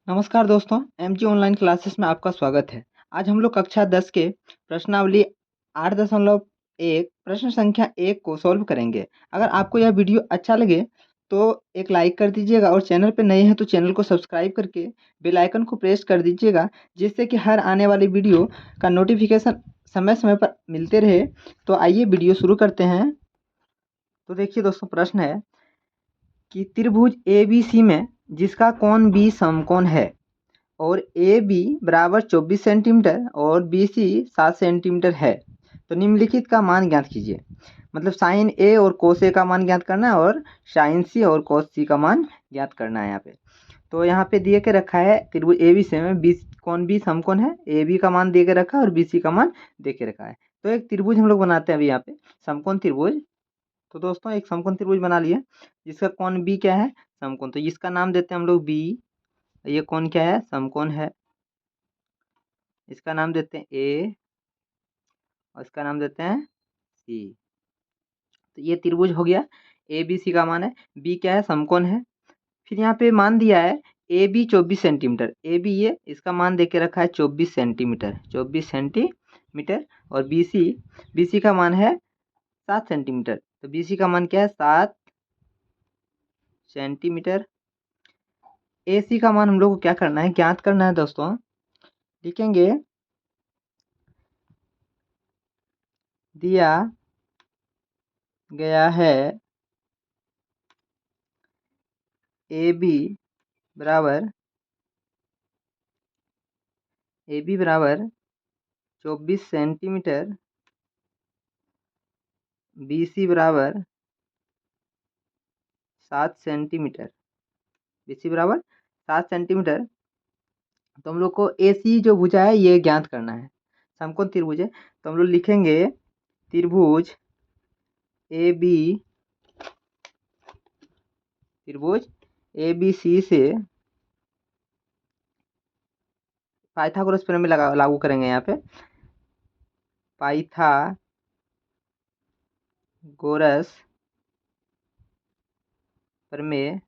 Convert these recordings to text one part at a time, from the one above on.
नमस्कार दोस्तों, MG online classes में आपका स्वागत है। आज हम लोग कक्षा 10 के प्रश्नावली 8.1 प्रश्न संख्या 1 को सॉल्व करेंगे। अगर आपको यह वीडियो अच्छा लगे तो एक लाइक कर दीजिएगा और चैनल पे नए हैं तो चैनल को सब्सक्राइब करके बेल आइकन को प्रेस कर दीजिएगा, जिससे कि हर आने वाली वीडियो का नोटिफिकेशन समय-समय पर मिलते रहे। तो आइए वीडियो शुरू करते हैं। तो देखिए दोस्तों, प्रश्न है कि त्रिभुज ABC में जिसका कोण B समकोण है और ए बी बराबर 24 सेंटीमीटर और बी सी 7 सेंटीमीटर है, तो निम्नलिखित का मान ज्ञात कीजिए। मतलब साइन ए और कोस ए का मान ज्ञात करना है और साइन सी और कोस सी का मान ज्ञात करना है। यहाँ पे तो यहाँ पे दिए के रखा है त्रिभुज ए बी से में बी कौन बी समकोण है, ए बी का मान दे के रखा है और बी सी का मान दे के रखा है। तो एक त्रिभुज हम लोग बनाते हैं अभी यहाँ पे, समकोण त्रिभुज। तो दोस्तों एक समकोण त्रिभुज बना लिए जिसका कोण बी क्या है, समकोण। तो इसका नाम देते हैं हम लोग बी। ये कोण क्या है, समकोण है। इसका नाम देते हैं ए और इसका नाम देते हैं सी। तो ये त्रिभुज हो गया। ए बी सी का मान है, बी क्या है, समकोण है। फिर यहाँ पे मान दिया है A B 24 centimetre, A B ये इसका मान दे के रखा है 24 सेंटीमीटर, 24 सेंटीमीटर। और बी सी का मान है 7 सेंटीमीटर। तो बी सी का मान क्या है, 7 सेंटीमीटर। ए सी का मान हम लोग को क्या करना है, ज्ञात करना है दोस्तों। लिखेंगे दिया गया है ए बी बराबर 24 सेंटीमीटर, बी सी बराबर 7 सेंटीमीटर, बी सी बराबर 7 सेंटीमीटर। तो हम लोग को ए सी जो भुजा है ये ज्ञात करना है, समकोण त्रिभुज है। तो हम लोग लिखेंगे त्रिभुज ए बी सी से पाइथागोरस प्रमेय लागू करेंगे। यहाँ पे पाइथागोरस प्रमेय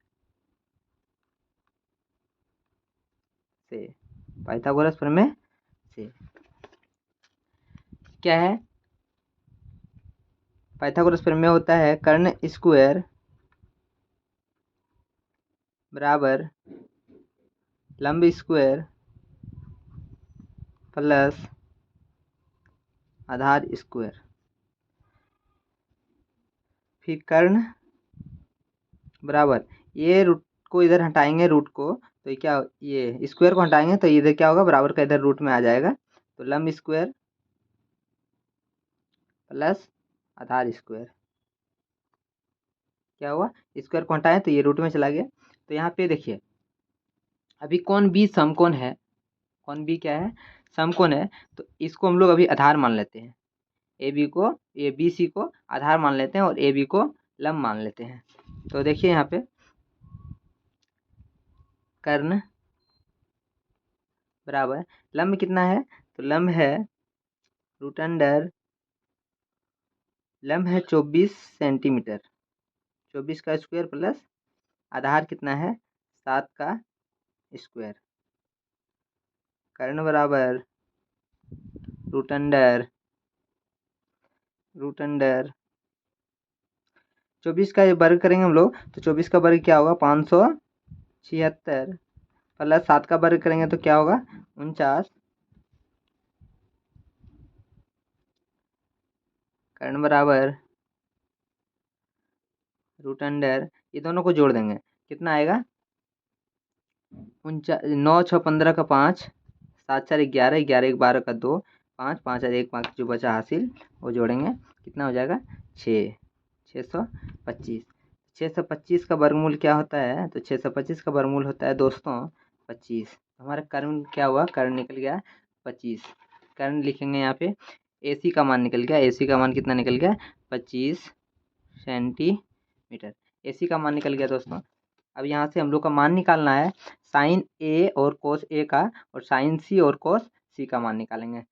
से, पाइथागोरस प्रमेय से क्या है, पाइथागोरस प्रमेय होता है कर्ण स्क्वायर बराबर लंब स्क्वायर प्लस आधार स्क्वायर। फिर कर्ण बराबर, ये रूट को इधर हटाएंगे, रूट को, तो क्या, ये स्क्वायर को हटाएंगे तो इधर क्या होगा, बराबर का इधर रूट में आ जाएगा। तो लंब स्क्वायर प्लस आधार स्क्वायर क्या हुआ, स्क्वायर को हटाएं तो ये रूट में चला गया। तो यहाँ पे देखिए अभी कौन बी समकोण है, कौन बी क्या है, समकोण है। तो इसको हम लोग अभी आधार मान लेते हैं, ए बी सी को आधार मान लेते हैं और ए बी को लंब मान लेते हैं। तो देखिए यहाँ पे कर्ण बराबर लंब कितना है, तो लंब है रूट अंडर, लंब है 24 सेंटीमीटर, 24 का स्क्वायर प्लस आधार कितना है 7 का स्क्वायर। कर्ण बराबर रूट अंडर 24 का वर्ग करेंगे हम लोग, तो 24 का वर्ग क्या होगा 576 प्लस 7 का वर्ग करेंगे तो क्या होगा 49। कर्ण बराबर रूट अंडर, ये दोनों को जोड़ देंगे कितना आएगा 9 6 15 का 5, 7 4 11, 11 1 12 का 2, 5 5 और 1 5 जो बचा हासिल वो जोड़ेंगे कितना हो जाएगा 6, 625। 625 का वर्गमूल क्या होता है, तो 625 का वर्गमूल होता है दोस्तों 25। हमारा कर्ण क्या हुआ, कर्ण निकल गया 25। कर्ण लिखेंगे यहाँ पे, ए सी का मान निकल गया, ए सी का मान कितना निकल गया 25 सेंटीमीटर, ए सी का मान निकल गया दोस्तों। अब यहाँ से हम लोग का मान निकालना है साइन ए और कोस ए का, और साइन सी और कोस सी का मान निकालेंगे।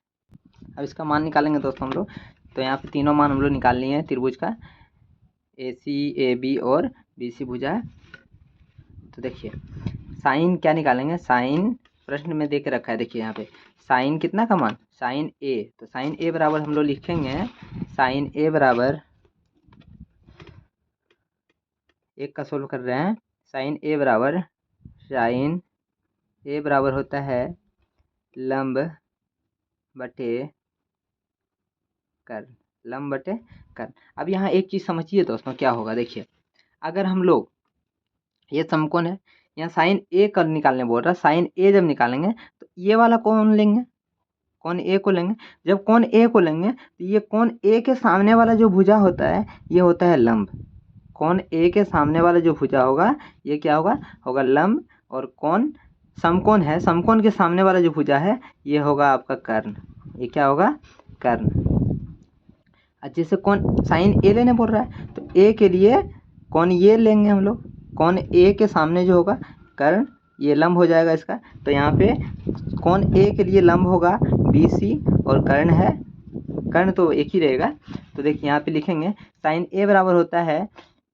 अब इसका मान निकालेंगे दोस्तों हम लोग। तो यहाँ पे तीनों मान हम लोग निकाल लिए हैं त्रिभुज का, ए सी ए बी और बी सी भुजा है। तो देखिए साइन क्या निकालेंगे, साइन प्रश्न में दे के रखा है, देखिए यहाँ पे साइन कितना का मान, साइन ए, तो साइन ए बराबर हम लोग लिखेंगे, साइन ए बराबर एक का सोल्व कर रहे हैं, साइन ए बराबर, साइन ए बराबर होता है लंब बटे कर्ण, लंब बटे कर्ण। अब यहाँ एक चीज़ समझिए दोस्तों क्या होगा, देखिए अगर हम लोग, ये समकोण है, यहाँ साइन ए का निकालने बोल रहा है, साइन ए जब निकालेंगे तो ये वाला कौन लेंगे, कौन ए को लेंगे। जब कौन ए को लेंगे तो ये कौन ए के सामने वाला जो भुजा होता है ये होता है लंब, कौन ए के सामने वाला जो भुजा होगा ये क्या होगा, होगा लंब, और कौन समकोण है, समकोण के सामने वाला जो भुजा है ये होगा आपका कर्ण, ये क्या होगा, कर्ण। जैसे कौन साइन ए लेने बोल रहा है तो ए के लिए कौन ये लेंगे हम लोग, कौन ए के सामने जो होगा कर्ण, ये लंब हो जाएगा इसका, तो यहाँ पे कौन ए के लिए लंब होगा BC, और कर्ण है, कर्ण तो एक ही रहेगा, तो देखिए यहाँ पे लिखेंगे साइन ए बराबर होता है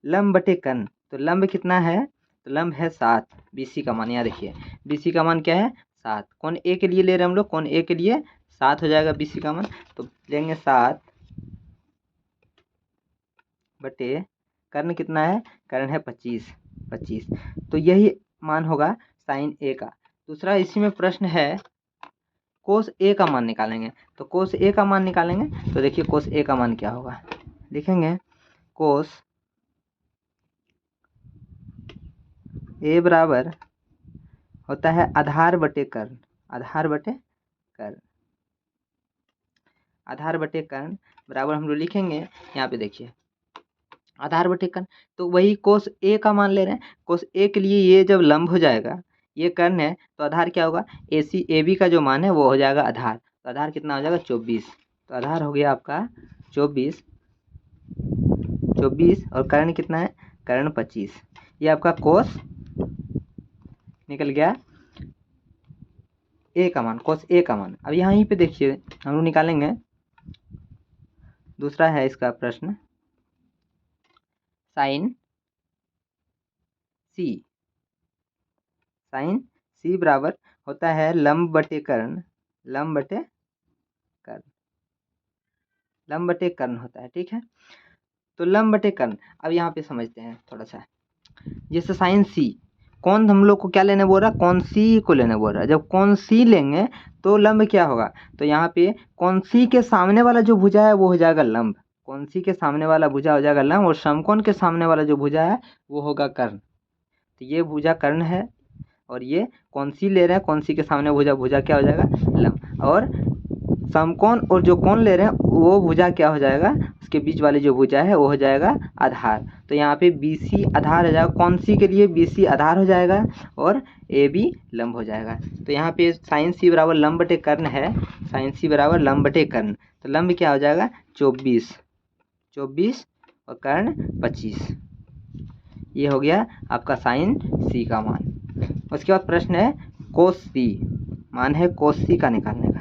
लंब बटे कर्ण, तो लंब कितना है, तो लंब है 7, BC का मान, यहाँ देखिए BC का मान क्या है 7, कौन ए के लिए ले रहे हैं हम लोग, कौन ए के लिए 7 हो जाएगा BC का मान, तो लेंगे 7 बटे कर्ण कितना है, कर्ण है 25, तो यही मान होगा साइन ए का। दूसरा इसी में प्रश्न है कोस ए का मान निकालेंगे, तो कोस ए का मान निकालेंगे, तो देखिए कोस ए का मान क्या होगा, लिखेंगे कोस ए बराबर होता है आधार बटे कर्ण, आधार बटे कर्ण, आधार बटे कर्ण बराबर हम लोग लिखेंगे, यहाँ पे देखिए आधार बटे कर्ण, तो वही कोस ए का मान ले रहे हैं, कोस ए के लिए ये जब लंब हो जाएगा, ये कर्ण है तो आधार क्या होगा, AC AB का जो मान है वो हो जाएगा आधार, तो आधार कितना हो जाएगा 24, तो आधार हो गया आपका 24, और कर्ण कितना है, कर्ण 25, ये आपका कोस निकल गया ए का मान, कोस ए का मान। अब यहाँ पे देखिए हम लोग निकालेंगे, दूसरा है इसका प्रश्न साइन C, साइन C बराबर होता है लंब बटे कर्ण, लंब बटे कर्ण, लंब बटे कर्ण होता है, ठीक है। तो लंब बटे कर्ण, अब यहाँ पे समझते हैं थोड़ा सा, जैसे साइन C, कौन हम लोग को क्या लेने बोल रहा है, कौन C को लेने बोल रहा है, जब कौन C लेंगे तो लंब क्या होगा, तो यहाँ पे कौन C के सामने वाला जो भुजा है वो हो जाएगा लंब, कौन C के सामने वाला भुजा हो जाएगा लंब, और समकोण के सामने वाला जो भुजा है वो होगा कर्ण, तो ये भुजा कर्ण है, और ये कौन सी ले रहे हैं, कौन सी के सामने भुजा, भुजा क्या हो जाएगा लंब, और समकोण और जो कोण ले रहे हैं वो भुजा क्या हो जाएगा, उसके बीच वाली जो भुजा है वो हो जाएगा आधार, तो यहाँ पे BC आधार हो जाएगा, कौन सी के लिए BC आधार हो जाएगा और AB लंब हो जाएगा, तो यहाँ पे साइन C बराबर लंब बटे कर्ण है, साइन C बराबर लंब बटे कर्ण, तो लंब क्या हो जाएगा 24 और कर्ण 25, ये हो गया आपका साइन C का मान। उसके बाद प्रश्न है कोस C, मान है कोस C का निकालने का,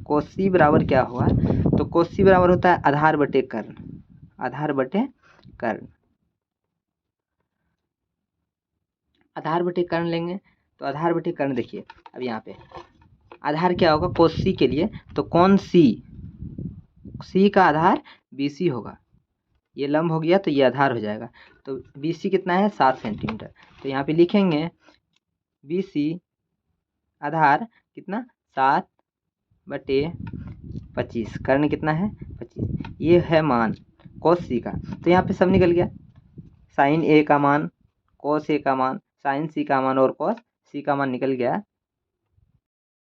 कोस C बराबर क्या हुआ, तो कोस C बराबर होता है आधार बटे कर्ण, आधार बटे कर्ण, आधार बटे कर्ण लेंगे, तो आधार बटे कर्ण देखिए, अब यहाँ पे आधार क्या होगा कोस C के लिए, तो कौन C का आधार BC होगा, ये लंब हो गया तो ये आधार हो जाएगा, तो BC कितना है 7 सेंटीमीटर, तो यहाँ पे लिखेंगे BC आधार कितना 7 बटे 25, कर्ण कितना है 25, ये है मान कोस C का, तो यहाँ पे सब निकल गया, साइन A का मान, कोस A का मान, साइन C का मान और कोस C का मान निकल गया,